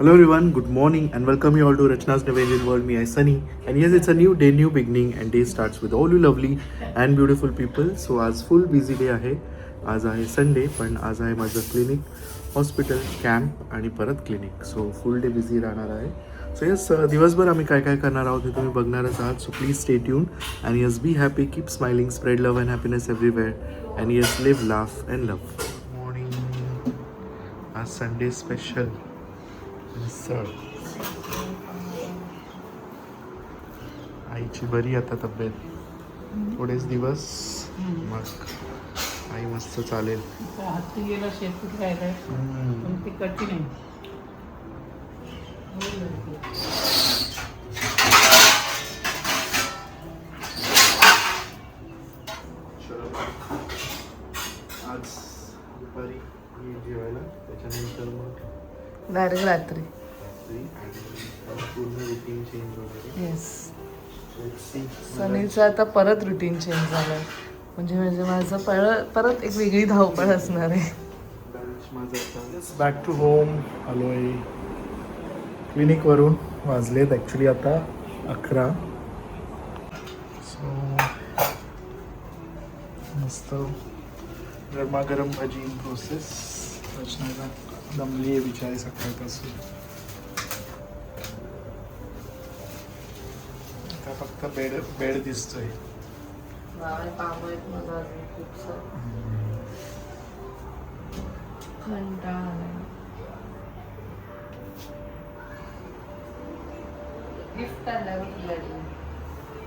Hello everyone, good morning and welcome you all to Rachna's Never Ending World. Me, I Sunny, and yes, it's a new day, new beginning, and day starts with all you lovely and beautiful people. So आज full busy day आहे. आज आहे Sunday, पण आज आहे माझं clinic, hospital, camp आणि परत clinic. So full day busy राहणार आहे. सो येस, दिवसभर आम्ही काय काय करणार आहोत हे तुम्ही बघणारच आहात. So please stay tune and yes be happy, keep smiling, spread love and happiness everywhere and yes live, laugh and love. Morning, आज संडे स्पेशल मिसळ. आईची बरी आता तब्येत, थोडेच दिवस मग आई मस्त चालेल. हाती गेला शेपूट राहिलाय पण ते कठीण आहे. आज दुपारी जेवायला, त्याच्यानंतर मग डायरेक्ट रात्री. पूर्ण रुटीन चेंज वगैरे. येस, सनीचं आता परत रुटीन चेंज झालं. म्हणजे माझं परत एक वेगळी धावपळ असणार आहे. बॅक टू होम आलो आहे क्लिनिकवरून. वाजलेत ॲक्च्युली आता 11. सो मस्त गरमागरम भाजी इन प्रोसेस. रचनाला दमली आहे बिचारी सकाळपासून. आता फक्त बेड दिसतोय. गिफ्ट आणला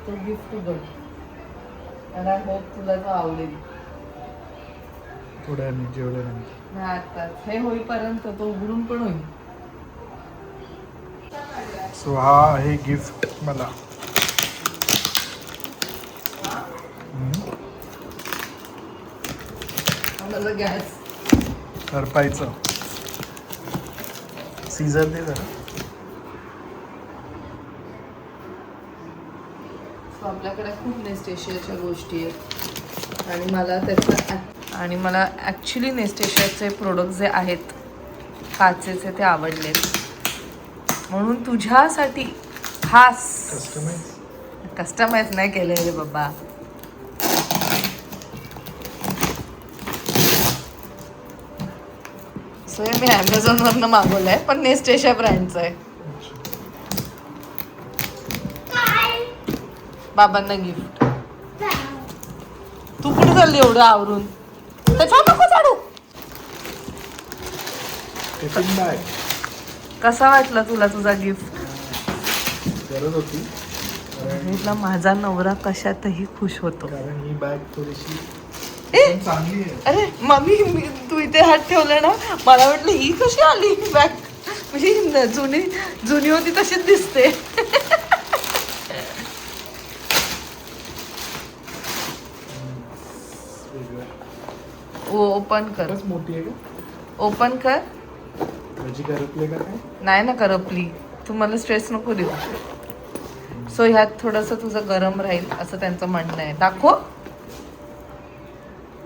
तो गिफ्ट बघ, मला होप तुला तो आवडेल. थोड्या जेवल्यानंतर नाही आताच हे होईपर्यंत तो उघडून पण होईल. सो हा आहे गिफ्ट मला. मला गॅस करपायचं. सीझर दे जरा. आपल्याकडे खूप नेस्टेशियाच्या गोष्टी आहेत आणि मला ॲक्च्युली नेस्टेशियाचे प्रोडक्ट जे आहेत काचेचे ते आवडलेत, म्हणून तुझ्यासाठी खास कस्टमाइज नाही केले रे बाबा. सो हे मी ॲमेझॉनवरनं मागवलं आहे, पण नेस्टेशिया ब्रँडचं आहे. बाबांना गिफ्ट. तू कुठे चालली एवढं आवरून? त्याच्यावर नको चाडू. कसा वाटला तुला तुझा गिफ्ट? गरज होती. तुला माझा नवरा कशातही खुश होतो. कारण ही बॅग थोडीशी ए चांगली आहे. अरे मम्मी, तू इथे हात ठेवला ना, मला वाटलं ही कशी आली बॅग. म्हणजे जुनी होती तशीच दिसते. ओपन कर. मोठी आहे का? ओपन कर. माझी करपले का काय? नाही ना करपली. तू मला स्ट्रेस नको देऊ. सो ह्यात थोडंसं तुझं गरम राहील असं त्यांचं म्हणणं आहे. दाखव.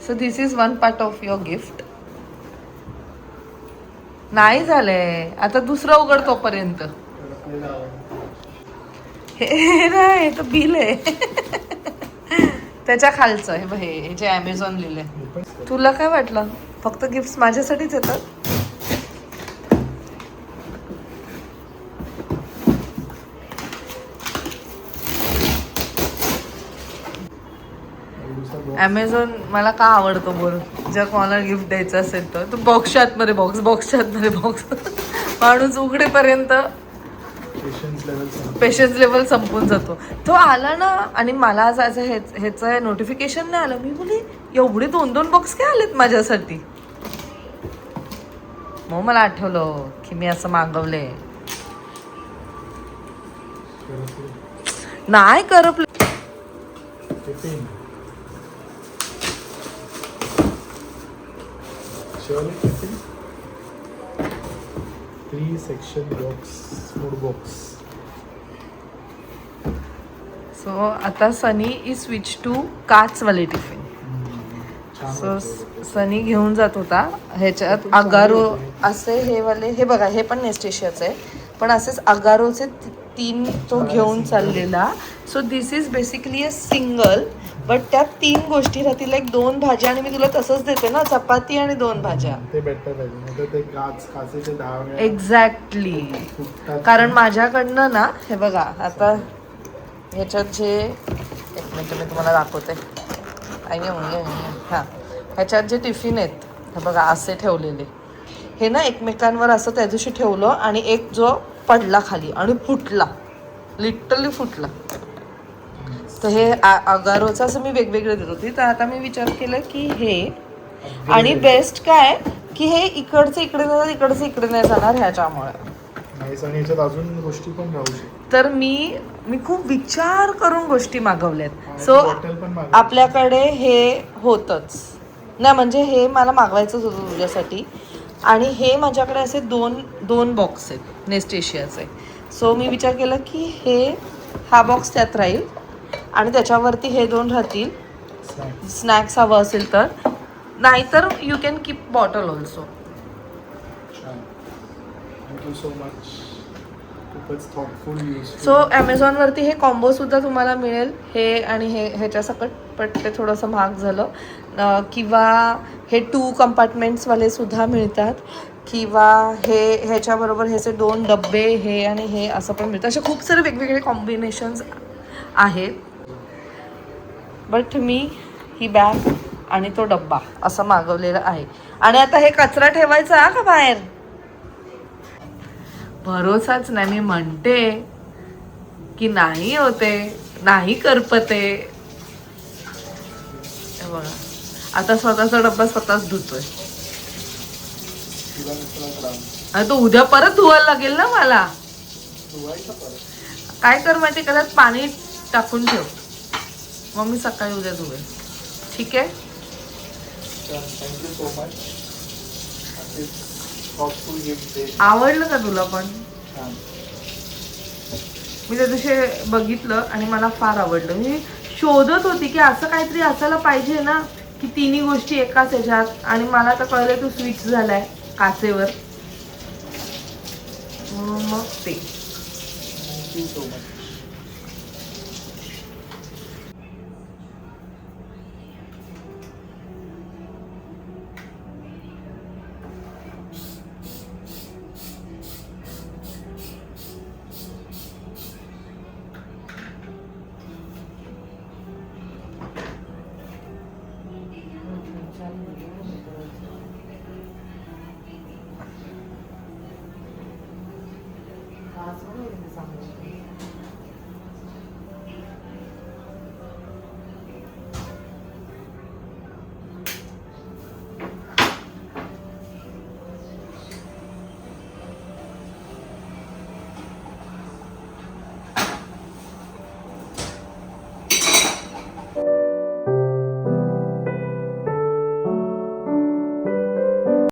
So this is one part of your gift. नाही झालंय आता, दुसरं उघड तोपर्यंत. हे नाही, तर बिल आहे त्याच्या खालचं. हे बघ, हे जे ॲमेझॉन लिहिलंय. तुला काय वाटलं फक्त गिफ्ट माझ्यासाठीच येतात? ॲमेझॉन मला का आवडतो बोल? जर कोणाला गिफ्ट द्यायचं असेल तर बॉक्सच्या आतमध्ये बॉक्स माणूस उघडेपर्यंत पेशन्स लेवल संपून जातो. तो आला ना, आणि मला आज ह्याचं नोटिफिकेशन नाही आलं. मी बोली एवढे 2-2 बॉक्स काय आलेत माझ्यासाठी? मग मला आठवलं की मी असं मागवलंय. नाही करपलं. 3 section box, food box. So आता सनी इज स्विच टू काचवाले टिफिन. सो सनी घेऊन जात होता ह्याच्यात अगारो असे हे वाले, हे बघा हे पण नेस्टेशियाचं आहे, पण असेच अगारोचे 3 तो घेऊन चाललेला. So this is basically a single, but त्यात 3 गोष्टी राहतील, लाईक 2 भाज्या, आणि मी तुला तसंच देते ना, चपाती आणि 2 भाज्या. ते बेटर आहे, नाही ते काचेचे 10 वेळा एक्झॅक्टली. फुटतात. कारण माझ्याकडनं ना, हे बघा आता ह्याच्यात जे, एक मिनिट मी तुम्हाला दाखवते. हां, ह्याच्यात जे टिफिन आहेत हे बघा असे ठेवलेले, हे ना एकमेकांवर असं त्या दिवशी ठेवलं आणि एक जो पडला खाली आणि फुटला, लिटरली फुटला. तर हे अगारोचं असं मी वेगवेगळे देत होती. तर आता मी विचार केला की हे, आणि बेस्ट काय की हे इकडचं इकडे नाही, इकडचं इकडे नाही जाणार ह्याच्यामुळे. आणि याच्यात अजून गोष्टी पण राहू शकतात. तर मी खूप विचार करून गोष्टी मागवल्यात. सो बॉटल पण मागवली. आपल्याकडे हे होतंच नाही, म्हणजे हे मला मागवायचंच होतं तुझ्यासाठी, आणि हे माझ्याकडे असे दोन बॉक्स आहेत नेस्टेशियाचे. सो मी विचार केला की हा बॉक्स त्यात राहील आणि त्याच्यावरती हे 2 राहतील, स्नॅक्स हवं असेल तर, नाहीतर you can keep bottle also. Thank you so much, खूपच थॉटफुल यूज. सो ॲमेझॉनवरती हे कॉम्बो सुद्धा तुम्हाला मिळेल, हे आणि हे ह्याच्यासकट, पण ते थोडंसं महाग झालं. किंवा हे 2 कंपार्टमेंट्सवाले सुद्धा मिळतात, किंवा ह्याच्याबरोबर ह्याचे 2 डब्बे, हे आणि हे असं पण मिळतं. असे खूप सारे वेगवेगळे कॉम्बिनेशन्स आहेत. बट मी ही बॅग आणि तो डब्बा असं मागवलेलं आहे. आणि आता हे कचरा ठेवायचा का बाहेर, भरोसाच नाही. मी म्हणते की नाही होते, नाही करपते. बघा आता स्वतःचा डब्बा स्वतःच धुतोय. आणि तो उद्या परत धुवायला लागेल ना मला. काय कर माहिती का, त्यात पाणी टाकून ठेव, मग मी सकाळी उद्या धुवेल. ठीक आहे. Thank you so much. Thoughtful gift. आवडलं का तुला पण? मी त्या दिवशी बघितलं आणि मला फार आवडलं. मी शोधत होती की असं काहीतरी असायला पाहिजे ना, की 3 गोष्टी एकाच ह्याच्यात, आणि मला तर कळलं तू स्विच झालाय काचेवर, मग ते. Thank you so much.